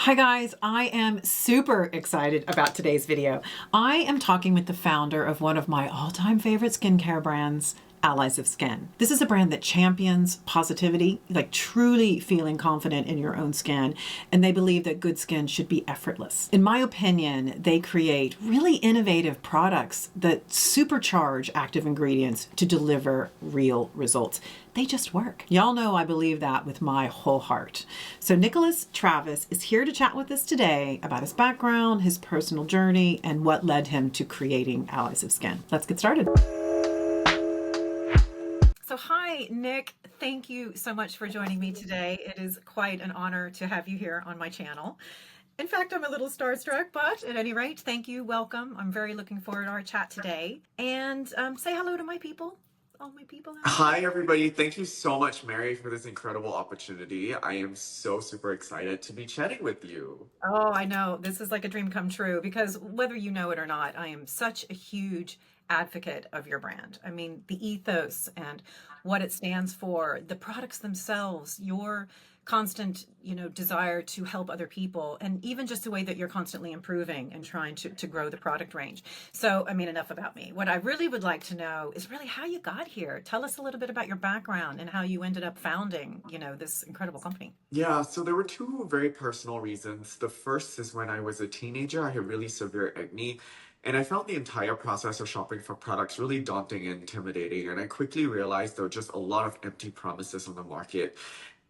Hi guys, I am super excited about today's video. I am talking with the founder of one of my all-time favorite skincare brands, Allies of Skin. This is a brand that champions positivity, like truly feeling confident in your own skin, and they believe that good skin should be effortless. In my opinion, they create really innovative products that supercharge active ingredients to deliver real results. They just work. Y'all know I believe that with my whole heart. So Nicolas Travis is here to chat with us today about his background, his personal journey, and what led him to creating Allies of Skin. Let's get started. So hi, Nick. Thank you so much for joining me today. It is quite an honor to have you here on my channel. In fact, I'm a little starstruck, but at any rate, thank you. Welcome. I'm very looking forward to our chat today. And say hello to my people. All my people out there. Hi, everybody. Thank you so much, Mary, for this incredible opportunity. I am so super excited to be chatting with you. Oh, I know. This is like a dream come true because whether you know it or not, I am such a huge advocate of your brand. I mean, the ethos and what it stands for, the products themselves, your constant, desire to help other people, and even just the way that you're constantly improving and trying to grow the product range. So, I mean, enough about me. What I really would like to know is really how you got here. Tell us a little bit about your background and how you ended up founding, this incredible company. Yeah, so there were two very personal reasons. The first is when I was a teenager, I had really severe acne, and I found the entire process of shopping for products really daunting and intimidating. And I quickly realized there were just a lot of empty promises on the market.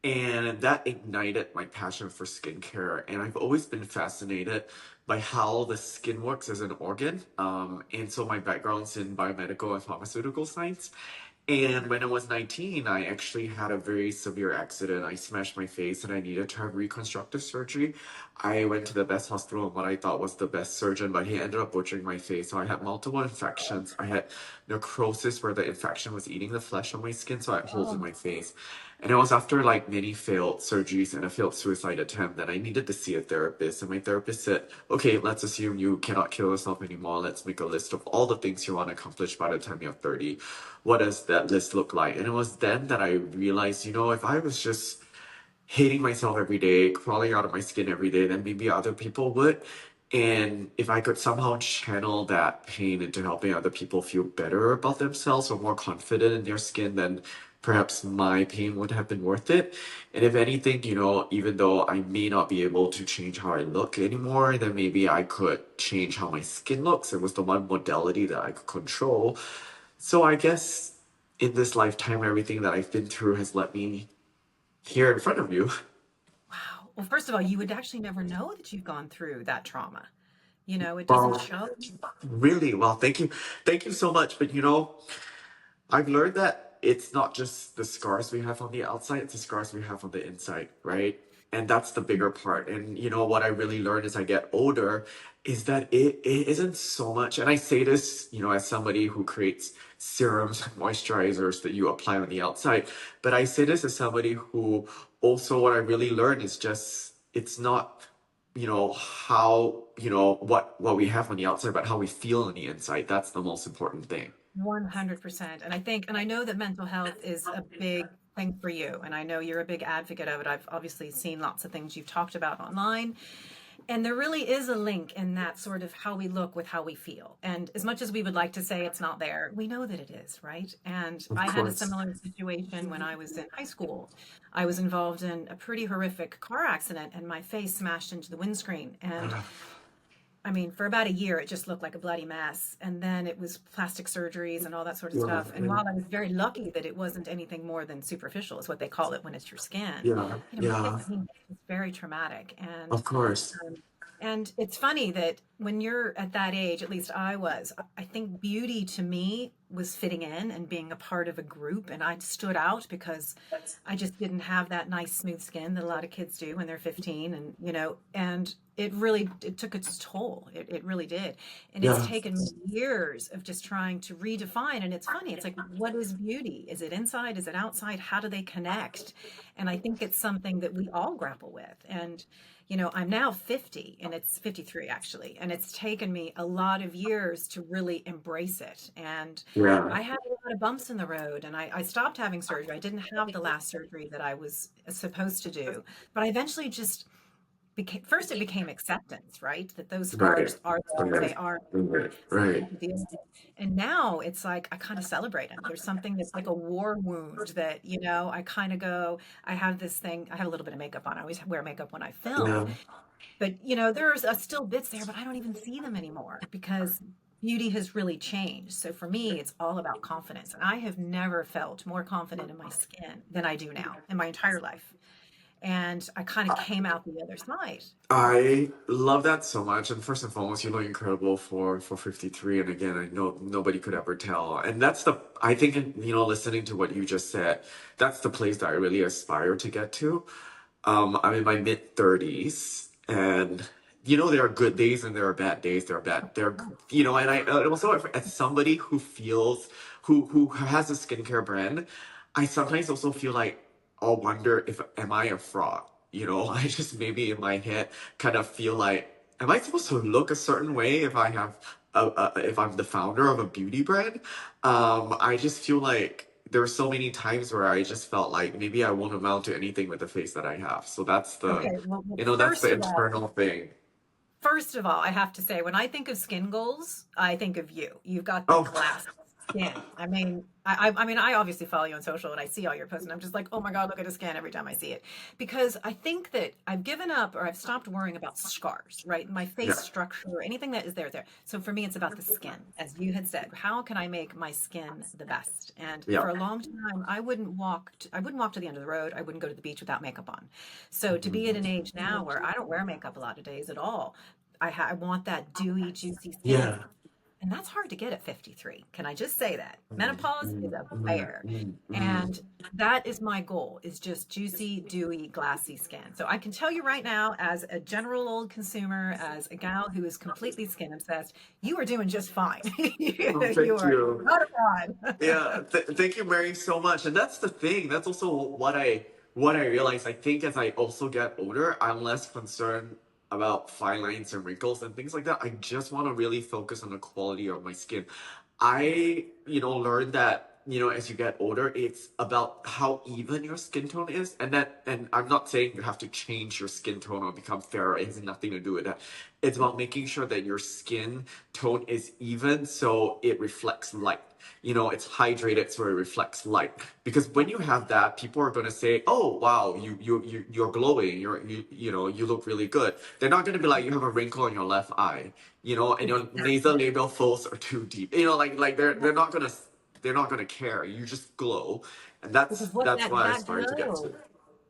And that ignited my passion for skincare. And I've always been fascinated by how the skin works as an organ. And so my background's in biomedical and pharmaceutical science. And when I was 19, I actually had a very severe accident. I smashed my face and I needed to have reconstructive surgery. I went to the best hospital and what I thought was the best surgeon, but he ended up butchering my face. So I had multiple infections. I had necrosis where the infection was eating the flesh on my skin, so I had holes in Oh, my face. And it was after like many failed surgeries and a failed suicide attempt that I needed to see a therapist. And my therapist said, okay, let's assume you cannot kill yourself anymore. Let's make a list of all the things you want to accomplish by the time you're 30. What does that list look like? And it was then that I realized, if I was just hating myself every day, crawling out of my skin every day, then maybe other people would. And if I could somehow channel that pain into helping other people feel better about themselves or more confident in their skin, then perhaps my pain would have been worth it. And if anything, even though I may not be able to change how I look anymore, then maybe I could change how my skin looks. It was the one modality that I could control. So I guess in this lifetime, everything that I've been through has led me here in front of you. wow. Well, first of all, you would actually never know that you've gone through that trauma. It doesn't Well, show. really, well, thank you. Thank you so much. But I've learned that it's not just the scars we have on the outside, it's the scars we have on the inside, right? And that's the bigger part. And what I really learned as I get older is that it isn't so much, and I say this, as somebody who creates serums and moisturizers that you apply on the outside, but I say this as somebody who also what I really learned is just it's not how what we have on the outside, but how we feel on the inside. That's the most important thing. 100%. And I think, and I know that mental health is a big thing for you. And I know you're a big advocate of it. I've obviously seen lots of things you've talked about online. And there really is a link in that sort of how we look with how we feel. And as much as we would like to say it's not there, we know that it is, right? And Of I had a course. similar situation when I was in high school. I was involved in a pretty horrific car accident and my face smashed into the windscreen. And I mean, for about a year, it just looked like a bloody mess. And then it was plastic surgeries and all that sort of Yeah, stuff. And while I was very lucky that it wasn't anything more than superficial, is what they call it when it's your skin, yeah, I yeah, mean, it's very traumatic. of course. Um, and it's funny that when you're at that age, at least I was, I think beauty to me was fitting in and being a part of a group. And I stood out because I just didn't have that nice smooth skin that a lot of kids do when they're 15. And, and it took its toll. It really did. And it's Yeah, taken me years of just trying to redefine. And it's funny. It's like, what is beauty? Is it inside? Is it outside? How do they connect? And I think it's something that we all grapple with. And, I'm now 50 and it's 53 actually. And it's taken me a lot of years to really embrace it. And yeah, I had a lot of bumps in the road and I stopped having surgery. I didn't have the last surgery that I was supposed to do, but I eventually just became first it became acceptance, right? That those Right. scars are there, Right. they are Right. something you Right. have to deal with. And now it's like I kind of celebrate them. There's something that's like a war wound that, I kind of go, I have this thing, I have a little bit of makeup on. I always wear makeup when I film. Yeah. But, there's still bits there, but I don't even see them anymore because beauty has really changed. So for me, it's all about confidence. And I have never felt more confident in my skin than I do now in my entire life. And I kind of came out the other side. I love that so much. And first and foremost, you look incredible for 53. And again, I know nobody could ever tell. And that's I think, listening to what you just said, that's the place that I really aspire to get to. I'm in my mid 30s, and there are good days and there are bad days. And I also, as somebody who feels, who has a skincare brand, I sometimes also feel like, I'll wonder if, am I a fraud? I just maybe in my head kind of feel like, am I supposed to look a certain way if I have, if I'm the founder of a beauty brand? I just feel like there are so many times where I just felt like maybe I won't amount to anything with the face that I have. So Okay, well, that's the internal thing. first of all, I have to say, when I think of skin goals, I think of you. You've got the Oh, glass skin. I mean, I obviously follow you on social and I see all your posts and I'm just like, oh my God, look at his skin every time I see it. Because I think that I've given up or I've stopped worrying about scars, right? My face yeah, structure, anything that is there. So for me, it's about the skin. As you had said, how can I make my skin the best? And yeah. for a long time, I wouldn't walk to the end of the road. I wouldn't go to the beach without makeup on. So to be at an age now where I don't wear makeup a lot of days at all, I want that dewy, juicy skin. Yeah. And that's hard to get at 53. Can I just say that? Mm, Menopause is mm, a mm, bear. mm, And mm. that is my goal, is just juicy, dewy, glassy skin. So I can tell you right now, as a general old consumer, as a gal who is completely skin obsessed, you are doing just fine. Oh, You thank are you. not a fraud. Yeah, thank you, Mary, so much. And that's the thing. That's also what I realize. I think as I also get older, I'm less concerned about fine lines and wrinkles and things like that. I just want to really focus on the quality of my skin. I, learned that, as you get older, it's about how even your skin tone is. And I'm not saying you have to change your skin tone or become fairer. It has nothing to do with that. It's about making sure that your skin tone is even so it reflects light. It's hydrated so it reflects light. Because when you have that, people are going to say, "Oh, wow, you're glowing. You look really good." They're not going to be like, "You have a wrinkle in your left eye," and your nasal Exactly. labial folds are too deep. Like they're not gonna care. You just glow, and that's Because what that's that what I that aspire to get to. glow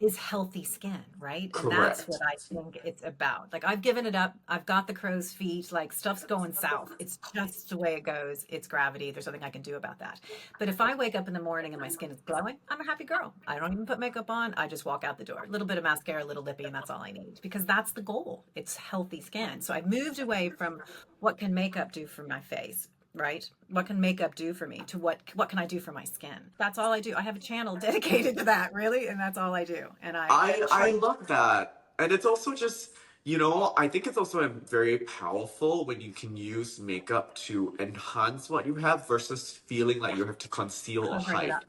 is healthy skin, right? And that's what Correct. I think it's about. Like I've given it up. I've got the crow's feet. Like stuff's going south. It's just the way it goes. It's gravity. There's nothing I can do about that. But if I wake up in the morning and my skin is glowing, I'm a happy girl. I don't even put makeup on. I just walk out the door. A little bit of mascara, a little lippy, and that's all I need because that's the goal. It's healthy skin. So I've moved away from what can makeup do for my face, right? What can makeup do for me to what can I do for my skin? That's all I do. I have a channel dedicated to that, really, and that's all I do. And I I try. love that. And it's also just, I think it's also very powerful when you can use makeup to enhance what you have versus feeling like you have to conceal or Covering it hide. up.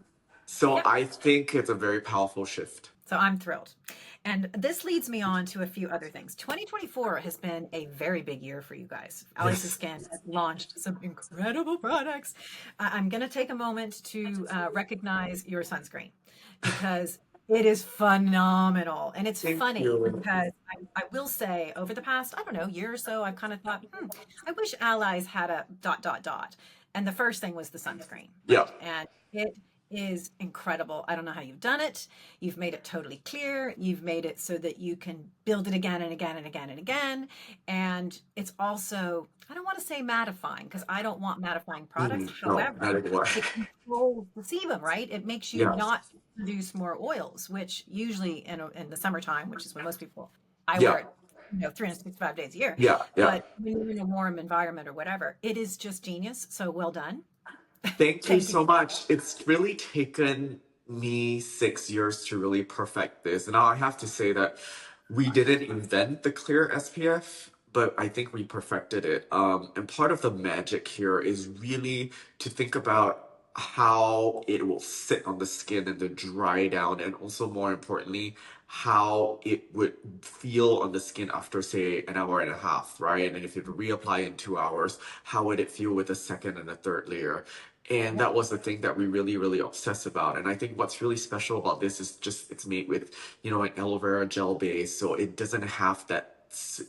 So Yep. I think it's a very powerful shift. So I'm thrilled. And this leads me on to a few other things. 2024 has been a very big year for you guys. Allies of Yes. Skin has launched some incredible products. I'm going to take a moment to recognize your sunscreen because it is phenomenal. And it's Thank funny you. because I will say over the past, I don't know, year or so, I've kind of thought, I wish Allies had a dot, dot, dot. And the first thing was the sunscreen, Yeah. right? And it is incredible. I don't know how you've done it. You've made it totally clear. You've made it so that you can build it again and again and again and again. And it's also, I don't want to say mattifying because I don't want mattifying products. No, However, not anymore. it controls the sebum, right? It makes you Yeah. not produce more oils, which usually in the summertime, which is when most people, I wear Yeah. it, 365 days a year. Yeah. Yeah. But when you're in a warm environment or whatever, it is just genius. So well done. Thank you Thank you. so much. It's really taken me 6 years to really perfect this. And now I have to say that we didn't invent the clear SPF, but I think we perfected it. And part of the magic here is really to think about how it will sit on the skin and then dry down, and also more importantly, how it would feel on the skin after, say, an hour and a half, right? And then if you reapply in 2 hours, how would it feel with a second and a third layer? And Yep. that was the thing that we really, really obsess about. And I think what's really special about this is just it's made with, an aloe vera gel base. So it doesn't have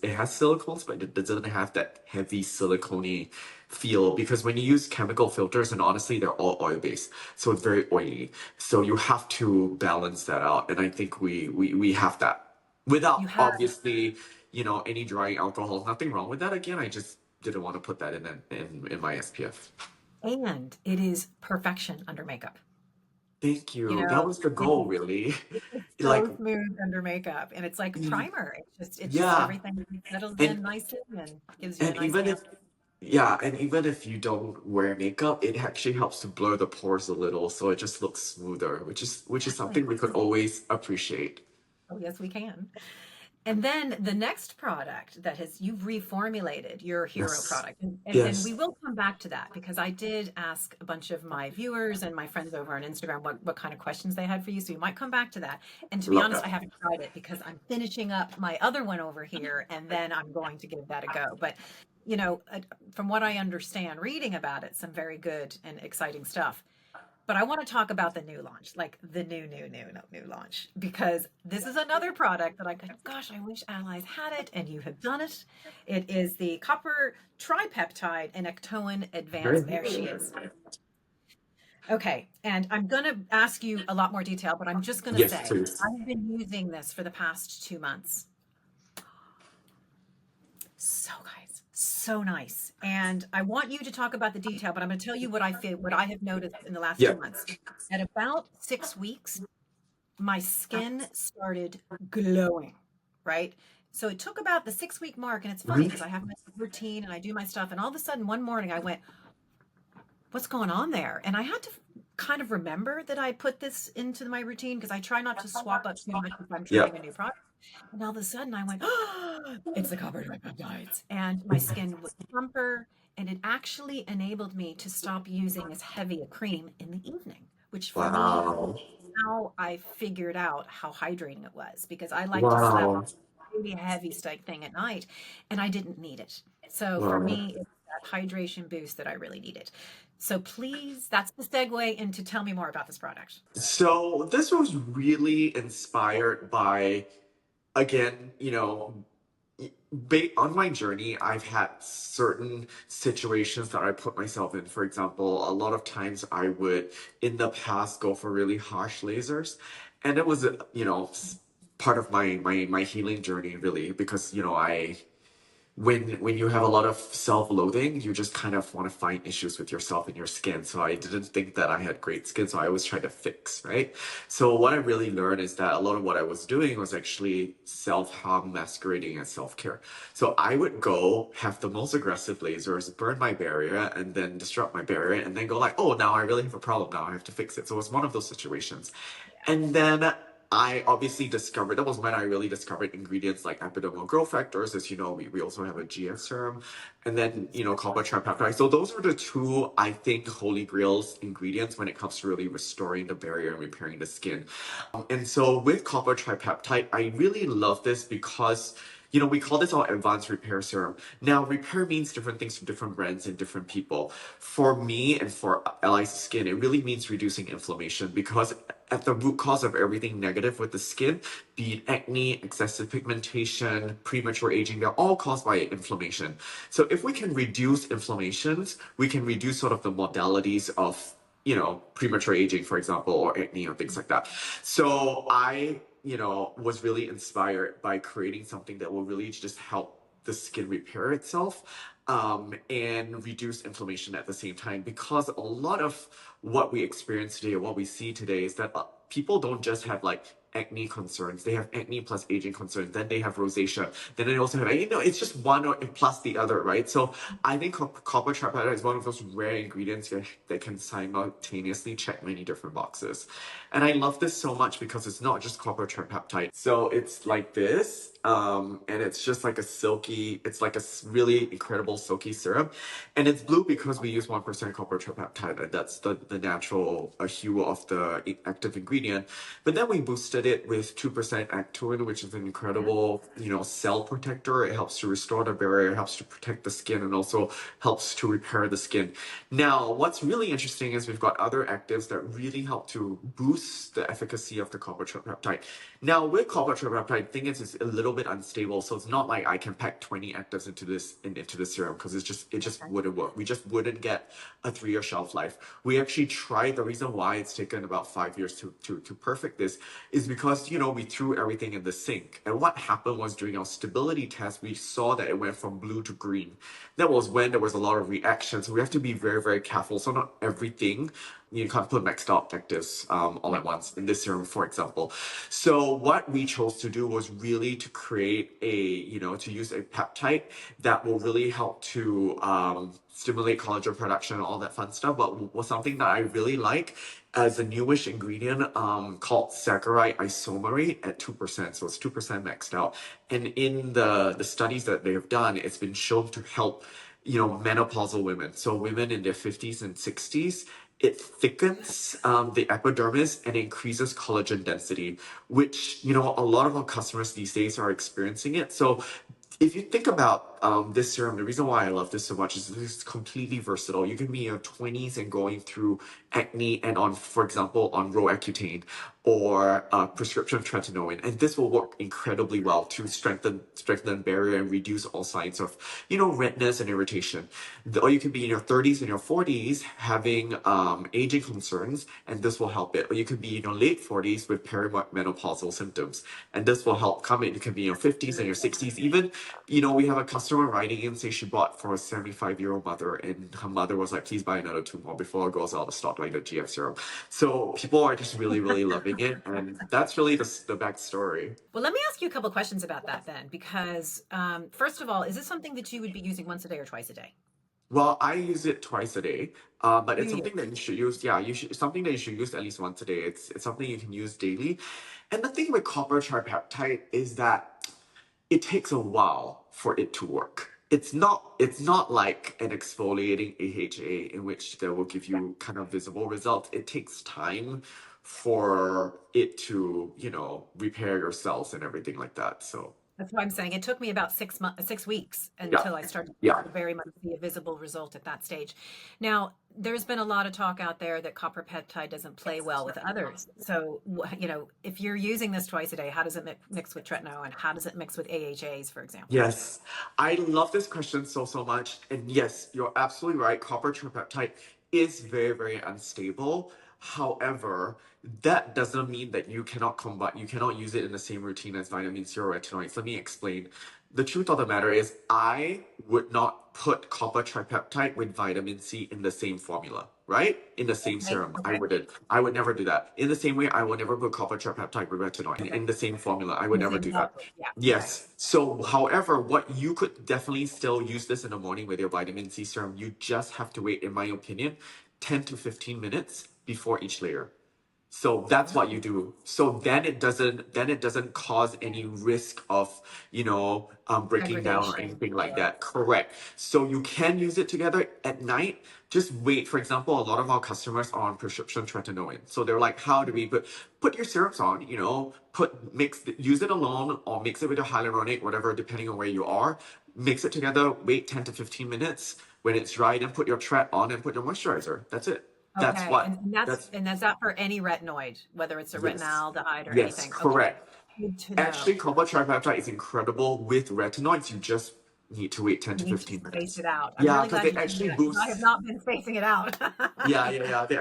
it has silicones, but it doesn't have that heavy silicone feel because when you use chemical filters, and honestly, they're all oil based. So it's very oily. So you have to balance that out. And I think we have that You without have, obviously, any drying alcohol. Nothing wrong with that. Again, I just didn't want to put that in my SPF. and it is perfection under makeup. Thank You you. That know, was the it goal, is, really. it is Like, so smooth under makeup, and it's like primer. It's just yeah. everything settles in And nicely and gives you a and nice even tan. if yeah, and even if you don't wear makeup, it actually helps to blur the pores a little, so it just looks smoother, which is Exactly. something we could always appreciate. Oh, yes, we can. And then the next product that has you've reformulated your hero Yes. product. And we Yes. will come back to that because I did ask a bunch of my viewers and my friends over on Instagram what kind of questions they had for you. So we might come back to that. And to be Love honest, I that. haven't tried it because I'm finishing up my other one over here and then I'm going to give that a go. But from what I understand, reading about it, some very good and exciting stuff. But I want to talk about the new launch, like the new launch, because this is another product that I go, gosh, I wish allies had it, and you have done it. It is the Copper Tripeptide and Ectoin Advance. There she is. Okay, and I'm going to ask you a lot more detail, but I'm just going to Yes, say please. I've been using this for the past 2 months. So guys, so nice. And I want you to talk about the detail, but I'm going to tell you what I feel, what I have noticed in the last two Yeah. months. At about 6 weeks, my skin started glowing, right? So it took about the 6 week mark, and it's funny because Mhm. I have my routine and I do my stuff, and all of a sudden one morning I went, "What's going on there?" And I had to kind of remember that I put this into my routine because I try not to swap up too much if I'm Yeah. trying a new product. And all of a sudden I went, "Oh, it's the copper peptides," and my skin was plumper, and it actually enabled me to stop using as heavy a cream in the evening, which for me Wow. how I figured out how hydrating it was because I like to slap on Wow. a really heavy stuff thing at night and I didn't need it. So for Wow. me, it's that hydration boost that I really needed. So please, that's the segue into tell me more about this product. So this was really inspired by, again, on my journey, I've had certain situations that I put myself in. For example, a lot of times I would, in the past, go for really harsh lasers, and it was, part of my healing journey, really, because I when you have a lot of self-loathing, you just kind of want to find issues with yourself and your skin. So I didn't think that I had great skin, so I always tried to fix, right? So what I really learned is that a lot of what I was doing was actually self-harm masquerading as self-care. So I would go have the most aggressive lasers, burn my barrier, and then disrupt my barrier, and then go like, oh, now I really have a problem. Now I have to fix it. So it was one of those situations. And then I obviously discovered that was when I really discovered ingredients like epidermal growth factors. As you know, we also have a GF serum, and then copper tripeptide. So those are the two I think holy grails ingredients when it comes to really restoring the barrier and repairing the skin. And so with copper tripeptide, I really love this because we call this our advanced repair serum. Now, repair means different things to different brands and different people. For me and for Allies Skin, it really means reducing inflammation because at the root cause of everything negative with the skin, be it acne, excessive pigmentation, premature aging, they're all caused by inflammation. So if we can reduce inflammations, we can reduce sort of the modalities of premature aging, for example, or acne or things like that. So I, was really inspired by creating something that will really just help the skin repair itself and reduce inflammation at the same time. Because a lot of what we experience today, or what we see today, is that people don't just have like acne concerns. They have acne plus aging concerns. Then they have rosacea. Then they also have, it's just one plus the other, right? So I think copper tripeptide is one of those rare ingredients that can simultaneously check many different boxes. And I love this so much because it's not just copper tripeptide. So it's like this. and it's just like a silky, it's like a really incredible silky syrup. And it's blue because we use 1% copper tripeptide, and that's the natural hue of the active ingredient. But then we boosted it with 2% actone, which is an incredible, cell protector. It helps to restore the barrier, it helps to protect the skin, and also helps to repair the skin. Now, what's really interesting is we've got other actives that really help to boost the efficacy of the copper tripeptide. Now, with copper tripeptide, thing is it's a little bit unstable, so it's not like I can pack 20 actives into into the serum because it just Okay. wouldn't work. We just wouldn't get a 3-year shelf life. We actually tried. The reason why it's taken about 5 years to perfect this is because we threw everything in the sink, and what happened was during our stability test we saw that it went from blue to green. That was when there was a lot of reactions. So we have to be very, very careful. So not everything, you can't put maxed out actives all at once in this serum, for example. So what we chose to do was really to create to use a peptide that will really help to stimulate collagen production and all that fun stuff. But was something that I really like as a newish ingredient called saccharide isomerate at 2%. So it's 2% maxed out. And in the studies that they have done, it's been shown to help, menopausal women. So women in their 50s and 60s, it thickens the epidermis and increases collagen density, which, a lot of our customers these days are experiencing it. So if you think about this serum, the reason why I love this so much is it's completely versatile. You can be in your 20s and going through acne and on, for example, on Roaccutane or prescription tretinoin, and this will work incredibly well to strengthen barrier and reduce all signs of redness and irritation. Or you can be in your 30s and your 40s having aging concerns, and this will help it. Or you could be in your late 40s with perimenopausal symptoms, and this will help come in. You can be in your 50s and your 60s even. We have a customer writing in say she bought for a 75-year-old mother, and her mother was like, please buy another 2 more before it goes out of stock, like the GF serum. So people are just really, really loving it, and that's really the backstory. Well, let me ask you a couple of questions about that then, because first of all, is this something that you would be using once a day or twice a day? Well, I use it twice a day, but Do it's you? something that you should use. Yeah, you should something that you should use at least once a day. It's something you can use daily. And the thing with copper tripeptide is that it takes a while for it to work. It's not like an exfoliating AHA in which that will give you kind of visible results. It takes time for it to, repair your cells and everything like that. So That's what I'm saying. It took me about 6 months, 6 weeks yeah, until I started yeah. to very much see a visible result at that stage. Now, there's been a lot of talk out there that copper peptide doesn't play well with others. So, if you're using this twice a day, how does it mix with tretinoin? And how does it mix with AHAs, for example? Yes, I love this question so much. And yes, you're absolutely right. Copper tripeptide is very, very unstable. However, that doesn't mean that you cannot use it in the same routine as vitamin C or retinoids. Let me explain. The truth of the matter is, I would not put copper tripeptide with vitamin C in the same formula, right? In the same Okay. serum. I Okay. wouldn't. I would never do that. In the same way, I will never put copper tripeptide with retinoid in the same formula. I In would the never same do that. bottle. Yeah. Okay. Yes. So, however, what you could definitely still use this in the morning with your vitamin C serum. You just have to wait, in my opinion, 10 to 15 minutes before each layer. So that's what you do. So then it doesn't cause any risk of, breaking down or Degradation. anything like Or that. Correct. So you can use it together at night. Just wait. For example, a lot of our customers are on prescription tretinoin. So they're like, how do we put your syrups on, use it alone or mix it with a hyaluronic, whatever, depending on where you are. Mix it together, wait 10 to 15 minutes. When it's dry, then put your tret on and put your moisturizer. That's it. That's okay, what and that's that's and that's not for any retinoid, whether it's a Yes. retinaldehyde or Yes, anything. Okay, correct. good to Actually, know. copper tripeptide is incredible with retinoids. You just need to wait 10 You to need to 15 space minutes. it out. I'm Yeah, really because glad they you told me actually that because I have boost. not been spacing it out. Yeah. They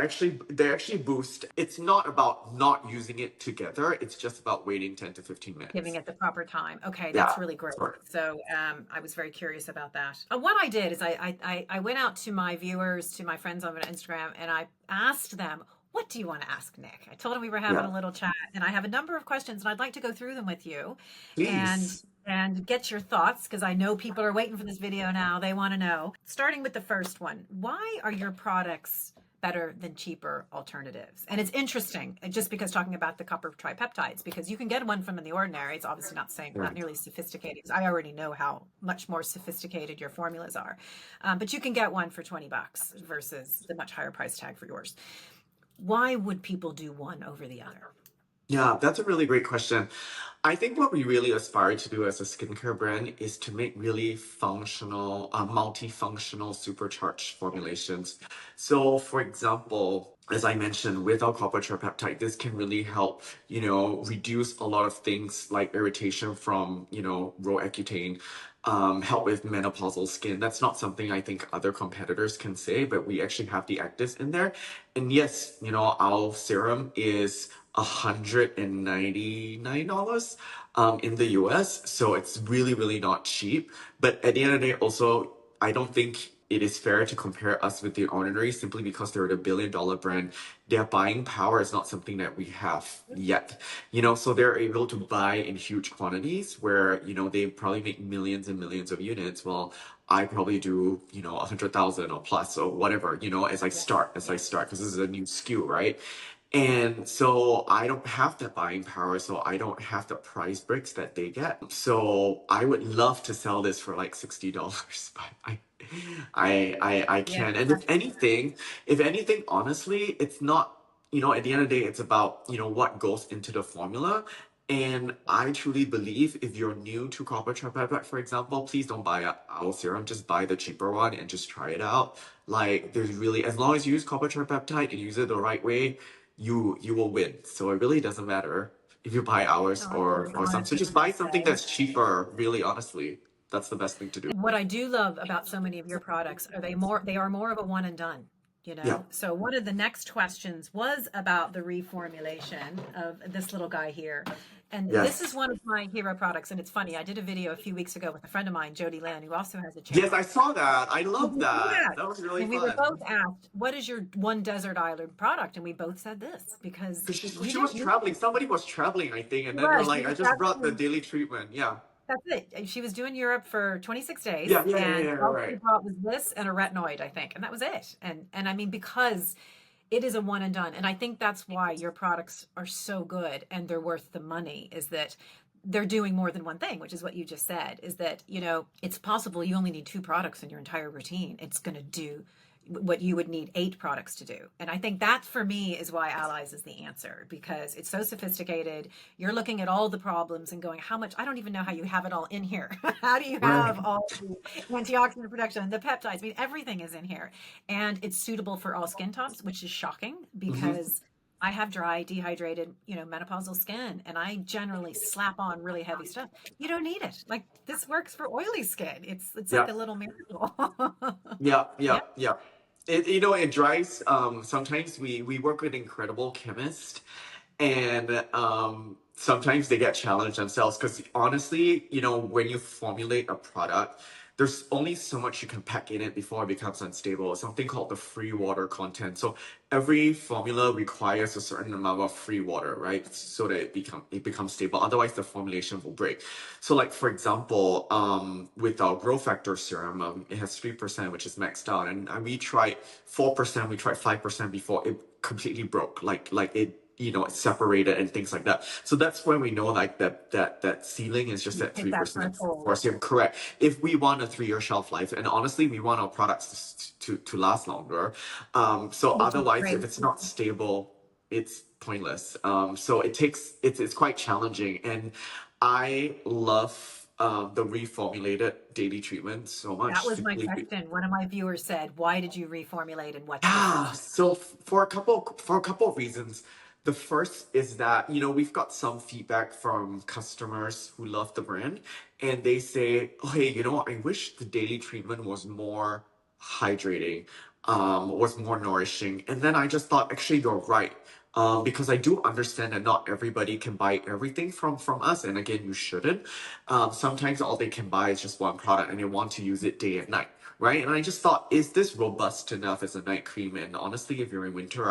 actually boost. It's not about not using it together. It's just about waiting 10 to 15 Giving minutes. it the proper time. Okay, that's Yeah. really great. Sorry. So I was very curious about that. What I did is I went out to my viewers, to my friends on Instagram, and I asked them, what do you want to ask Nick? I told him we were having Yeah. a little chat, and I have a number of questions, and I'd like to go through them with you, and Please. and get your thoughts because I know people are waiting for this video now. They want to know. Starting with the first one, why are your products better than cheaper alternatives. And it's interesting, just because talking about the copper tripeptides, because you can get one from in the ordinary. It's obviously not the same, not Right. nearly sophisticated, because I already know how much more sophisticated your formulas are. But you can get one for $20 versus the much higher price tag for yours. Why would people do one over the other? Yeah, that's a really great question. I think what we really aspire to do as a skincare brand is to make really functional, multifunctional, supercharged formulations. So, for example, as I mentioned, with our copper tripeptide, this can really help, reduce a lot of things like irritation from, Roaccutane, help with menopausal skin. That's not something I think other competitors can say, but we actually have the actives in there. And yes, our serum is $199 in the US. So it's really, really not cheap. But at the end of the day, also, I don't think it is fair to compare us with the ordinary simply because they're a $1 billion brand. Their buying power is not something that we have yet. So they're able to buy in huge quantities where, they probably make millions and millions of units. Well, I probably do, 100,000 or plus or whatever, as I start, because this is a new SKU, right? And so I don't have that buying power, so I don't have the price breaks that they get. So I would love to sell this for like $60, but I Yeah. can't. And if anything, honestly, it's not, at the end of the day, it's about, what goes into the formula. And I truly believe if you're new to copper tripeptide, for example, please don't buy our serum. Just buy the cheaper one and just try it out. Like, there's really, as long as you use copper tripeptide and use it the right way, you will win. So it really doesn't matter if you buy ours Oh, that's or really or some. honest So of just you to buy something say. that's cheaper. Really, honestly, that's the best thing to do. And what I do love about so many of your products are they are more of a one and done, you Yeah. know? So one of the next questions was about the reformulation of this little guy here. And this is Yes. one of my hero products. And it's funny, I did a video a few weeks ago with a friend of mine, Jody Lynn, who also has a Yes, channel. I saw that. I Did love you see that. that? That was really And we were both fun. asked, what is your one desert island product? And we both said this because Because she, you she was didn't need traveling. Somebody was traveling, I think, she and then they're was. She like, I was just brought the traveling. daily treatment. Yeah. That's it. She was doing Europe for 26 Yeah, days, yeah, yeah, and yeah, all she right. brought was this and a retinoid, I think, and that was it. And I mean, because it is a one and done, and I think that's why your products are so good and they're worth the money, is that they're doing more than one thing, which is what you just said, is that, it's possible you only need two products in your entire routine. It's going to do what you would need eight products to do. And I think that for me is why Allies is the answer, because it's so sophisticated. You're looking at all the problems and going, how much, I don't even know how you have it all in here. How do you Right. have all the antioxidant production, the peptides? I mean, everything is in here. And it's suitable for all skin types, which is shocking Hmm. because I have dry, dehydrated, menopausal skin, and I generally slap on really heavy stuff. You don't need it. Like this works for oily skin. It's like Yeah. a little miracle. Yeah, Yeah. yeah, yeah. It dries. Sometimes we work with incredible chemists, and sometimes they get challenged themselves because honestly, when you formulate a product, there's only so much you can pack in it before it becomes unstable. Something called the free water content. So every formula requires a certain amount of free water, right? So that it becomes stable. Otherwise, the formulation will break. So, like for example, with our growth factor serum, it has 3%, which is maxed out, and we tried 4%, we tried 5% before it completely broke. Like it. It separated and things like that. So that's when we know like that ceiling is just You at hit that 3% threshold. for serum. Correct. If we want a 3-year shelf life, and honestly, we want our products to last longer. So Which is otherwise, if great. it's not stable, it's pointless. So it's quite challenging, and I love the reformulated daily treatment so That much. was my question. One of my viewers said, why did you reformulate and what's Yeah, different? so for a couple of reasons. The first is that, we've got some feedback from customers who love the brand, and they say, oh, hey, I wish the daily treatment was more hydrating, was more nourishing. And then I just thought, actually, you're right. Because I do understand that not everybody can buy everything from us, and again, you shouldn't. Sometimes all they can buy is just one product, and they want to use it day and night, right? And I just thought, is this robust enough as a night cream? And honestly, if you're in winter,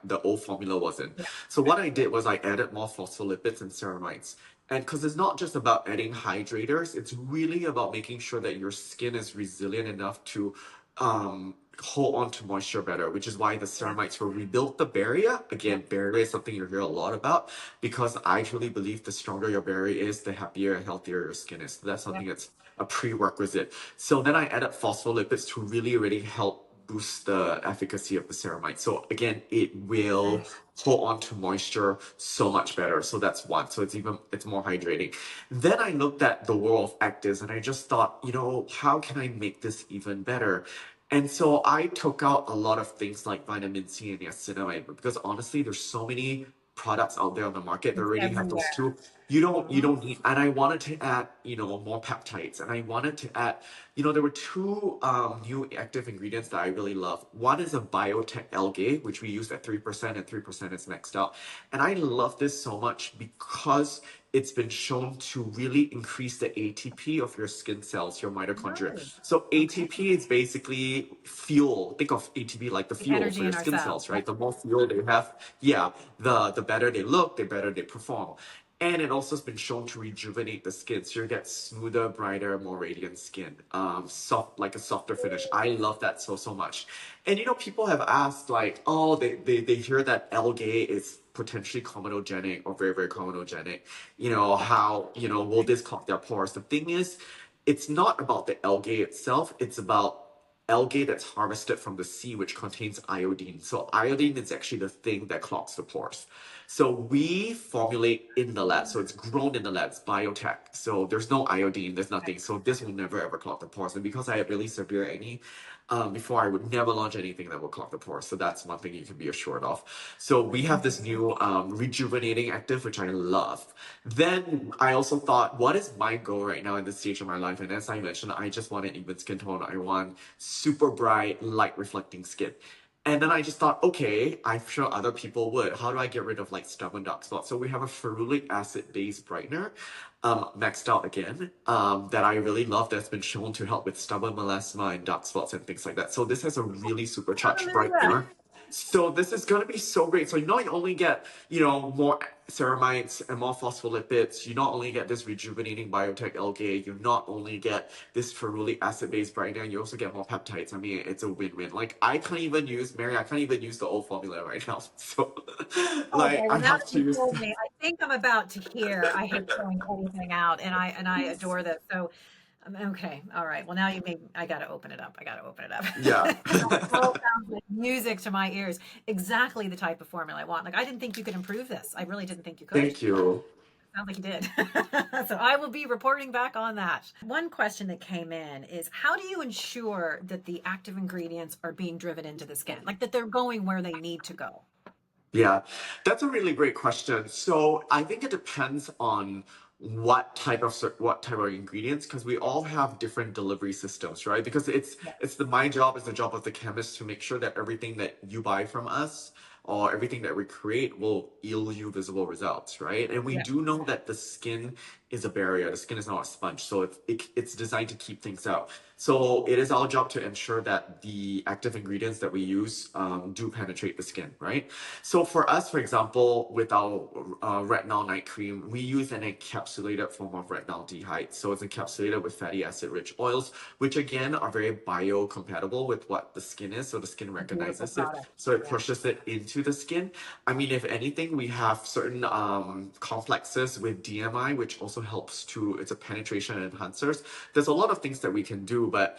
the old formula wasn't. Yeah. So what I did was I added more phospholipids and ceramides. And because it's not just about adding hydrators, it's really about making sure that your skin is resilient enough to hold on to moisture better, which is why the ceramides will rebuild the barrier. Yeah. Again, barrier is something you hear a lot about because I truly believe the stronger your barrier is, the happier, healthier your skin is. So that's Yeah. something that's a prerequisite. So then I added phospholipids to really, really help boost the efficacy of the ceramide. So again, it will Nice. hold on to moisture so much better. So that's one. So it's more hydrating. Then I looked at the world of actives and I just thought, how can I make this even better? And so I took out a lot of things like vitamin C and niacinamide because honestly, there's so many products out there on the market that It's already have those everywhere. two. You Mhm. don't need, and I wanted to add, more peptides, and I wanted to add, there were two new active ingredients that I really love. One is a biotech algae, which we use at 3%, and 3% is maxed out. And I love this so much because it's been shown to really increase the ATP of your skin cells, your mitochondria. Nice. So Okay. ATP is basically fuel. Think of ATP like the The fuel for energy your in our skin cells. cells, Yep. right? The more fuel they have, yeah, the better they look, the better they perform. And it also has been shown to rejuvenate the skin, so you get smoother, brighter, more radiant skin, soft, like a softer finish. I love that so much. And people have asked like, oh, they hear that algae is potentially comedogenic or very, very comedogenic. How, will this clog their pores? The thing is, it's not about the algae itself, it's about algae that's harvested from the sea, which contains iodine. So iodine is actually the thing that clogs the pores. So we formulate in the lab. So it's grown in the lab. It's biotech. So there's no iodine. There's nothing. So this will never ever clog the pores. And because I had really severe acne, before I would never launch anything that will clog the pores. So that's one thing you can be assured of. So we have this new rejuvenating active, which I love. Then I also thought, what is my goal right now in this stage of my life? And as I mentioned, I just want an even skin tone. I want super bright, light reflecting skin. And then I just thought, okay, I'm sure other people would. How do I get rid of like stubborn dark spots? So we have a ferulic acid based brightener, maxed out again, that I really love that's been shown to help with stubborn melasma and dark spots and things like that. So this has a really How supercharged familiar. brightener. So this is gonna be so great. So you not only get, more ceramides and more phospholipids, you not only get this rejuvenating biotech algae, you not only get this ferulic acid-based brightener, you also get more peptides. I mean, it's a win-win. Like I can't even use Mary, I can't even use the old formula right now. So Okay, like I well now have that to you use told me, I think I'm about to hear I hate throwing anything out and I adore this. So okay, all right. Well now you made I gotta open it up. I gotta open it up. yeah. That all sounds like music to my ears. Exactly the type of formula I want. Like I didn't think you could improve this. I really didn't think you could. Thank you. Sounds like you did. So I will be reporting back on that. One question that came in is how do you ensure that the active ingredients are being driven into the skin? Like that they're going where they need to go? Yeah, that's a really great question. So I think it depends on what type of ingredients because we all have different delivery systems, right? Because Yeah. it's my job, it's the job of the chemist to make sure that everything that you buy from us or everything that we create will yield you visible results, right? And we Yeah. do know that the skin is a barrier. The skin is not a sponge, so it's designed to keep things out. So it is our job to ensure that the active ingredients that we use do penetrate the skin, right? So for us, for example, with our retinol night cream, we use an encapsulated form of retinaldehyde. So it's encapsulated with fatty acid-rich oils, which again are very biocompatible with what the skin is. So the skin A beautiful recognizes it, product. so it Yeah. pushes it into the skin. I mean, if anything, we have certain complexes with DMI, which also helps to, it's a penetration enhancers. There's a lot of things that we can do, but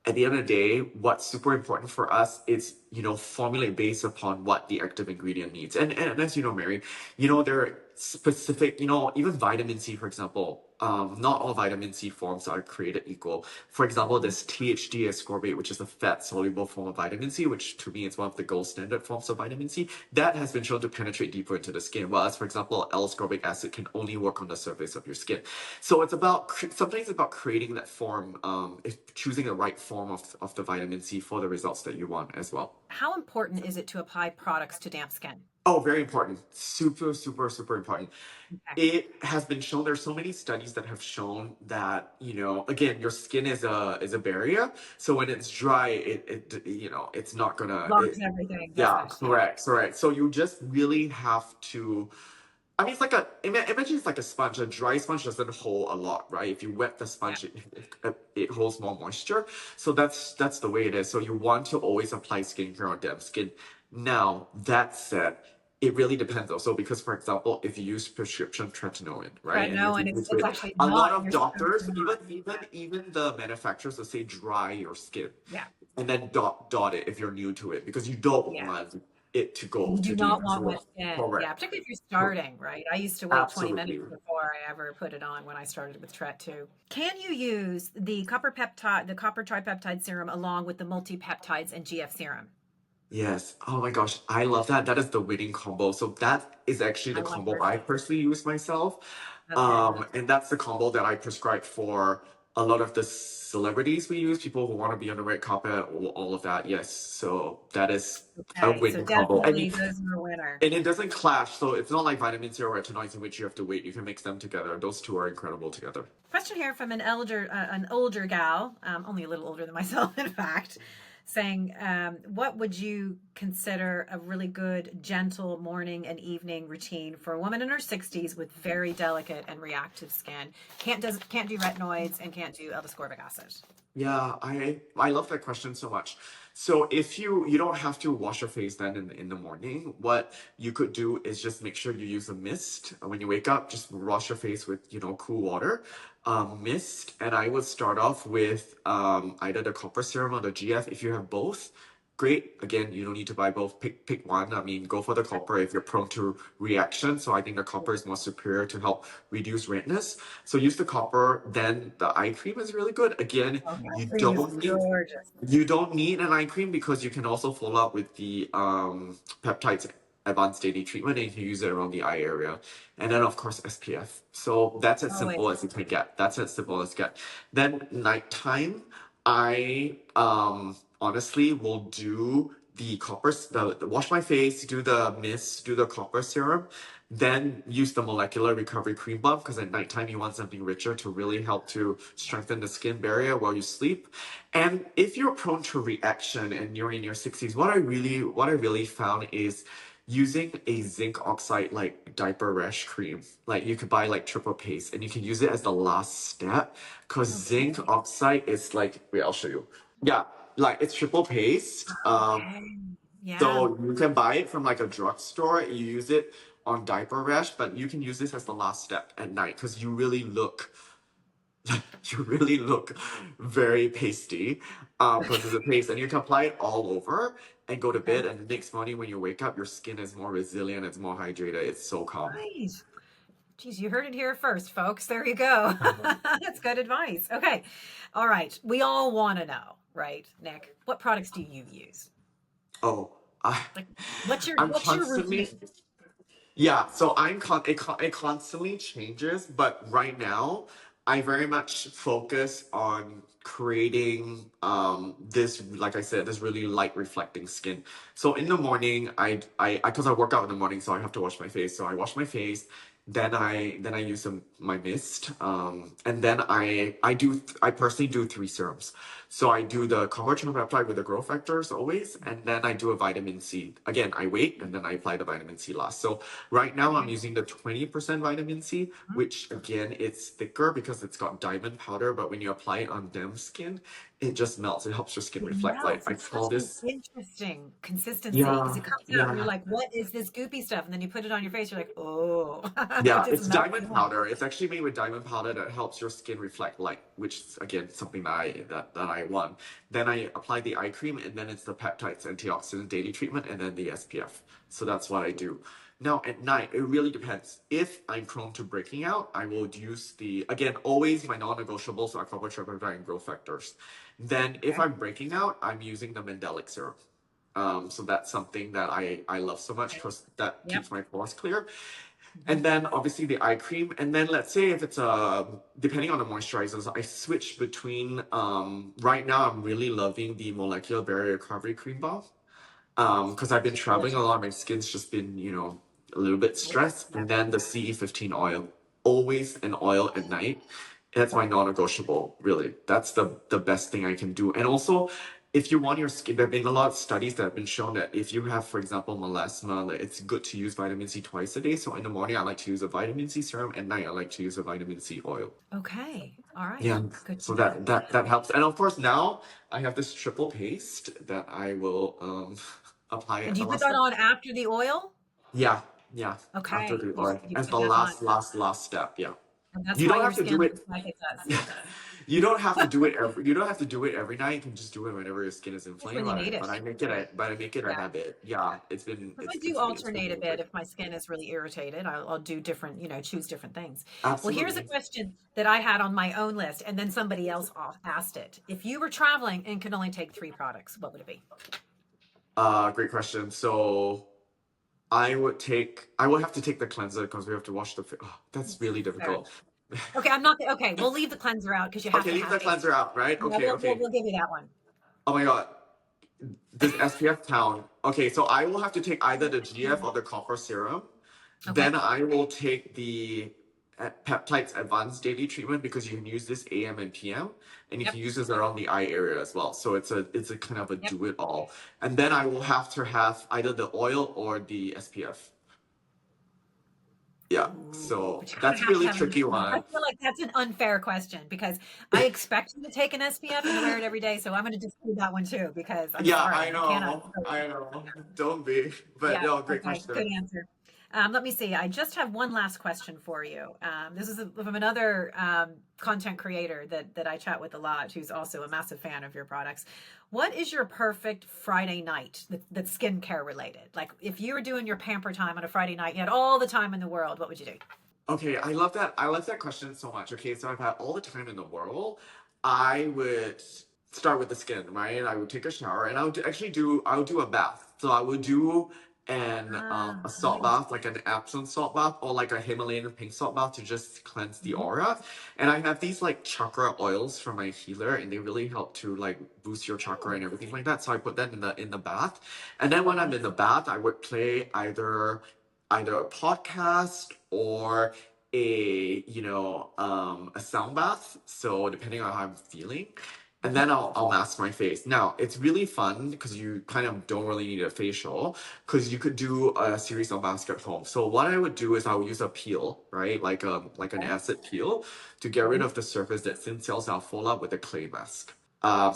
at the end of the day, what's super important for us is, formulate based upon what the active ingredient needs. And as you know, Mary, there are specific, even vitamin C, for example, not all vitamin C forms are created equal. For example, there's THD ascorbate, which is a fat soluble form of vitamin C, which to me is one of the gold standard forms of vitamin C. That has been shown to penetrate deeper into the skin. Whereas, for example, L-ascorbic acid can only work on the surface of your skin. So it's about sometimes it's about creating that form, choosing the right form of the vitamin C for the results that you want as well. How important is it to apply products to damp skin? Oh, very important. Super, super, super important. Okay. It has been shown, there's so many studies that have shown that, again, your skin is a barrier. So when it's dry, it's not gonna Blocks everything, yeah, doesn't it? Yeah. correct. So you just really have to I mean, it's like imagine it's like a sponge. A dry sponge doesn't hold a lot, right? If you wet the Yeah. sponge, it holds more moisture. So that's the way it is. So you want to always apply skincare on damp skin. Now, that said, it really depends also because, for example, if you use prescription tretinoin, right, and if you Tretinoin, use it's it, actually a lot not. of You're supposed to doctors, not. even the manufacturers will say dry your skin, Yeah. and then dot it if you're new to it because you don't Yeah. want it to go You do to not want the wet skin. Yeah, correct. particularly if you're starting, right? I used to wait 20 minutes Absolutely. before I ever put it on when I started with Tret too. Can you use the copper peptide, the copper tripeptide serum along with the multi-peptides and GF serum? Yes. Oh my gosh, I love that. That is the winning combo. So that is actually I the like combo yours I too. personally use myself. Okay. And that's the combo that I prescribe for a lot of the celebrities we use, people who want to be on the red carpet, all of that. Yes. So that is a Okay. So winning combo. definitely those are a winner. And it doesn't clash. So it's not like vitamin C or retinoids in which you have to wait. You can mix them together. Those two are incredible together. Question here from an older gal, only a little older than myself, in fact, saying, "What would you consider a really good, gentle morning and evening routine for a woman in her 60s with very delicate and reactive skin? Can't do retinoids and can't do L-ascorbic acid." Yeah, I love that question so much. So if you don't have to wash your face then in the morning, what you could do is just make sure you use a mist. When you wake up, just wash your face with, cool water, mist. And I would start off with either the copper serum or the GF if you have both. Great. Again, you don't need to buy both. Pick one. I mean, go for the copper if you're prone to reaction. So I think the copper is more superior to help reduce redness. So use the copper. Then the eye cream is really good. Again, Oh, that you cream is don't need gorgeous. you don't need an eye cream because you can also follow up with the peptides advanced daily treatment and you can use it around the eye area. And then of course SPF. So that's as Always. simple as it can get. That's as simple as get. Then nighttime, I honestly will do the copper, the wash my face, do the mist, do the copper serum, then use the molecular recovery cream buff because at nighttime you want something richer to really help to strengthen the skin barrier while you sleep. And if you're prone to reaction and you're in your 60s, what I really found is using a zinc oxide like diaper rash cream. Like you could buy like triple paste and you can use it as the last step because zinc Okay. oxide is like, wait, I'll show you. Yeah, like it's triple paste. Okay. Yeah. So you can buy it from like a drugstore. You use it on diaper rash, but you can use this as the last step at night because you really look very pasty because of the paste, and you can apply it all over and go to Okay. bed. And the next morning when you wake up, your skin is more resilient. It's more hydrated. It's so calm. Right. Geez, you heard it here first, folks. There you go. That's good advice. Okay. All right. We all want to know, right, Nick? What products do you use? Oh, I, Like, what's your I'm what's your constantly. routine? Yeah, so it constantly changes, but right now I very much focus on creating this, like I said, this really light reflecting skin. So in the morning, because I work out in the morning, so I have to wash my face. So I wash my face, then I use my mist, and then I personally do three serums. So I do the collagen peptide with the growth factors always, and then I do a vitamin C. Again, I wait and then I apply the vitamin C last. So right now I'm Okay. using the 20% vitamin C, which again it's thicker because it's got diamond powder, but when you apply it on damp skin, it just melts. It helps your skin It reflect light. melts. I It's call such an this interesting consistency because yeah, it comes out and you're yeah. like, what is this goopy stuff? And then you put it on your face, you're like, oh, it Yeah, just it's melts diamond in. powder. It's actually made with diamond powder that helps your skin reflect light, which is again something that I want. Then I apply the eye cream, and then it's the peptides, antioxidant daily treatment, and then the SPF. So that's what I do. Now at night, it really depends. If I'm prone to breaking out, I will use the again always my non-negotiables are copper, tripeptide, and growth factors. Then if Okay. I'm breaking out, I'm using the mandelic serum. So that's something that I love so much Okay. because that Yep. keeps my pores clear. Mhm. And then obviously the eye cream. And then let's say if it's depending on the moisturizers, I switch between right now I'm really loving the molecular barrier recovery cream balm. Because I've been traveling a Delicious. lot, my skin's just been, a little bit Yeah. stressed. Yeah. And then the CE15 oil. Always an oil at night. That's my non-negotiable, really. That's the best thing I can do. And also if you want your skin, there have been a lot of studies that have been shown that if you have, for example, melasma, like, it's good to use vitamin C twice a day. So in the morning, I like to use a vitamin C serum. At night, I like to use a vitamin C oil. Okay. All right. Yeah, Good to so know. that helps. And of course, now I have this triple paste that I will apply And at do the you put last that step. on after the oil? Yeah, yeah. After Okay. the You, oil, you as put the that on. last step. Yeah. And that's You why don't your have to skin do it. looks like it does. You don't have to do it every. You don't have to do it every night. You can just do it whenever your skin is Just inflamed. when you need But it. I make it. But I make it a Yeah. habit. Yeah, I do it's been alternate a really bit great. if my skin is really irritated. I'll do different, choose different things. Well, here's a Absolutely. question that I had on my own list, and then somebody else asked it. If you were traveling and could only take three products, what would it be? Great question. So I would take. I would have to take the cleanser because we have to wash the. Oh, that's really Fair difficult. enough. Okay, I'm not okay. We'll leave the cleanser out because you have Okay, to leave have the a. cleanser out, right? Yeah, Okay, okay. we'll give you that one. Oh my God. This SPF town. Okay, so I will have to take either the GF or the copper serum. Okay. Then I will take the peptides advanced daily treatment because you can use this AM and PM, and you Yep. can use this around the eye area as well. So it's a kind of a Yep. do it all. And then I will have to have either the oil or the SPF. Yeah. Ooh, So but you kind that's of a have to really have an tricky SPF. I one. feel like that's an unfair question because I expect you to take an SPF and to wear it every day. So I'm going to disclude that one too because I'm Yeah, sorry, I I cannot. know. I know. Don't be. But Yeah. no, great Okay. Good question. answer. Let me see. I just have one last question for you. This is from another content creator that I chat with a lot, who's also a massive fan of your products. What is your perfect Friday night that's skincare related? Like if you were doing your pamper time on a Friday night, you had all the time in the world, what would you do? Okay, I love that. I love that question so much. Okay, so I've had all the time in the world. I would start with the skin, right? I would take a shower, and I would do a bath. So I would do an Ah, a salt nice. bath, like an Epsom salt bath, or like a Himalayan pink salt bath to just cleanse the Mhm. aura. And I have these like chakra oils from my healer, and they really help to like boost your chakra and Oh, everything like that. So I put that in the bath, and then when I'm in the bath, I would play either a podcast or a sound bath, so depending on how I'm feeling, and then mhm. I'll mask my face. Now it's really fun because you kind of don't really need a facial because you could do a series of masks at home. So what I would do is I would use a peel, right, like an Okay. acid peel, to get rid Mhm. of the surface that thin cells. I'll follow up with a clay mask.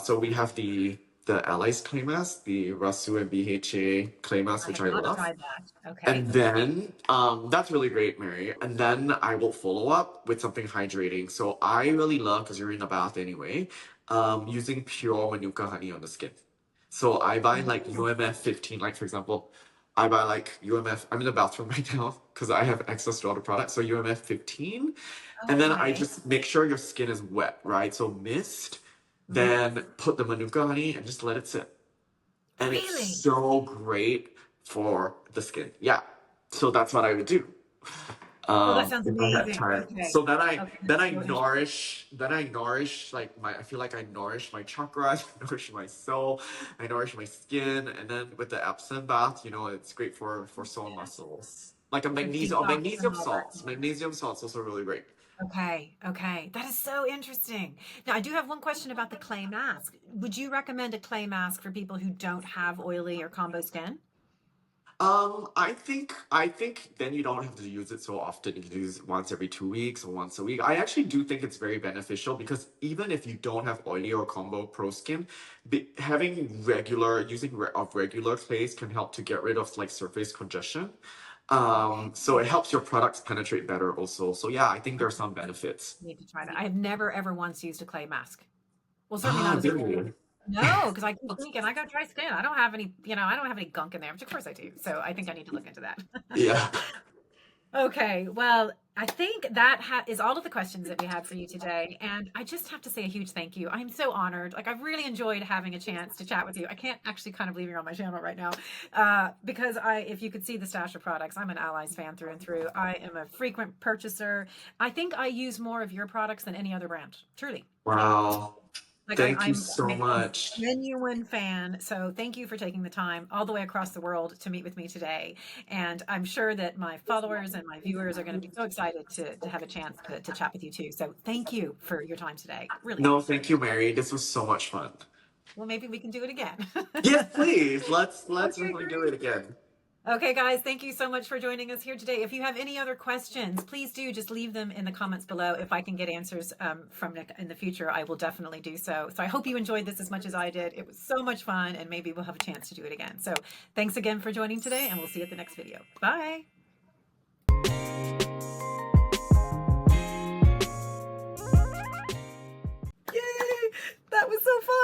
So we have the Allies clay mask, the Rasu and BHA clay mask, I which have I not love. tried that. And Okay. then, that's really great, Mary. And then I will follow up with something hydrating. So I really love, because you're in a bath anyway, using pure Manuka honey on the skin. So I buy like Ooh, UMF 15, like for example, I buy like UMF, I'm in the bathroom right now because I have access to all the products. So UMF 15. And then I okay. just make sure your skin is wet, right? So mist, Mhm. then put the Manuka honey and just let it sit, and it's Really? so great for the skin. Yeah. So that's what I would do. Oh, that sounds If I had amazing. time. Okay. So Okay, that's so interesting. then I nourish like I feel like I nourish my chakras, I nourish my soul, I nourish my skin, and then with the Epsom bath, it's great for sore muscles. Like a So oh, detox and all that. Magnesium salt's also really great. Okay, okay. That is so interesting. Now, I do have one question about the clay mask. Would you recommend a clay mask for people who don't have oily or combo skin? I think then you don't have to use it so often. You can use it once every 2 weeks or once a week. I actually do think it's very beneficial because even if you don't have oily or combo pro skin, having regular clays can help to get rid of like surface congestion. So it Okay. helps your products penetrate better also. So yeah, I think there are Okay. some benefits. Need to try that. I have never ever once used a clay mask. Well, certainly not Ah, as a really? no, because I keep thinking I got dry skin. I don't have any, I don't have any gunk in there, which of course I do. So I think I need to look into that. Yeah. Okay, well, I think that is all of the questions that we had for you today. And I just have to say a huge thank you. I'm so honored. Like, I've really enjoyed having a chance to chat with you. I can't actually kind of leave you on my channel right now because if you could see the stash of products, I'm an Allies fan through and through. I am a frequent purchaser. I think I use more of your products than any other brand, truly. Wow. Like Thank you I'm so a much. genuine fan. So thank you for taking the time all the way across the world to meet with me today. And I'm sure that my followers and my viewers are going to be so excited to have a chance to chat with you too. So thank you for your time today. Really. No, thank you, Mary. This was so much fun. Well, maybe we can do it again. Yes, please. Let's Okay, definitely do great. it again. Okay, guys, thank you so much for joining us here today. If you have any other questions, please do just leave them in the comments below. If I can get answers from Nick in the future, I will definitely do so. So I hope you enjoyed this as much as I did. It was so much fun, and maybe we'll have a chance to do it again. So thanks again for joining today, and we'll see you at the next video. Bye. Yay! That was so fun.